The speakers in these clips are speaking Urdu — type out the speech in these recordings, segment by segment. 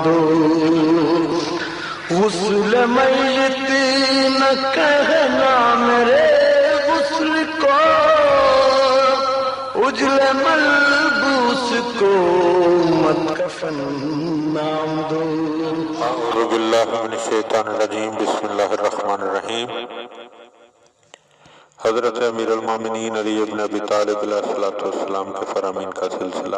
دو غسل میت نہ کہنا میرے غسل کو اجل ملبوس کو مت کفن نام دو. اعوذ باللہ من الشیطان الرجیم. بسم اللہ الرحمن الرحیم. حضرت امیر المومنین علی ابن ابی طالب علیہ السلام کے فرامین کا سلسلہ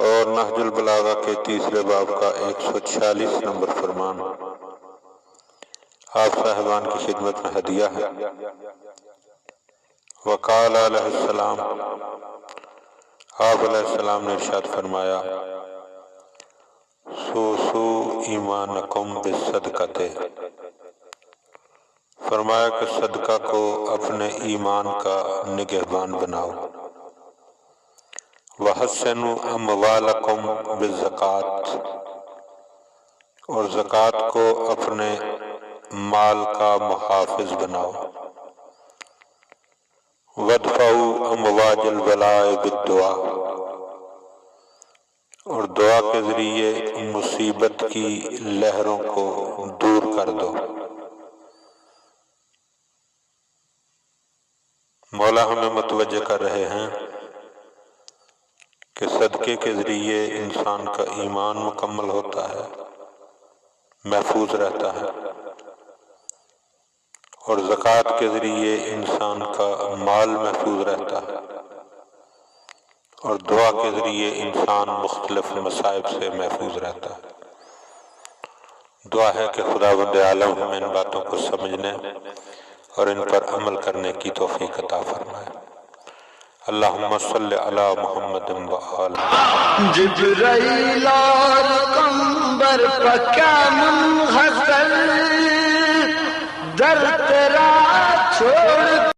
اور نہج البلاغہ کے تیسرے باب کا 146 نمبر فرمان آپ صاحبان کی خدمت میں ہدیہ ہے. وقال علیہ السلام، آپ علیہ السلام نے ارشاد فرمایا، سوسو ایمانکم بالصدقۃ، فرمایا کہ صدقہ کو اپنے ایمان کا نگہبان بناؤ. وحسنوا اموالکم بالزکوٰۃ، اور زکوٰۃ کو اپنے مال کا محافظ بناؤ. وادفعوا امواج البلاء بالدعاء، اور دعا کے ذریعے مصیبت کی لہروں کو دور کر دو. مولا ہمیں متوجہ کر رہے ہیں کہ صدقے کے ذریعے انسان کا ایمان مکمل ہوتا ہے، محفوظ رہتا ہے، اور زکوٰۃ کے ذریعے انسان کا مال محفوظ رہتا ہے، اور دعا کے ذریعے انسان مختلف مصائب سے محفوظ رہتا ہے. دعا ہے کہ خداوند عالم ہمیں ان باتوں کو سمجھنے اور ان پر عمل کرنے کی توفیق عطا فرمائے. اللہم صلی علی محمد و آل. جبرائیل اور قمبر پہ کیا منحصر در تیرا چھوڑ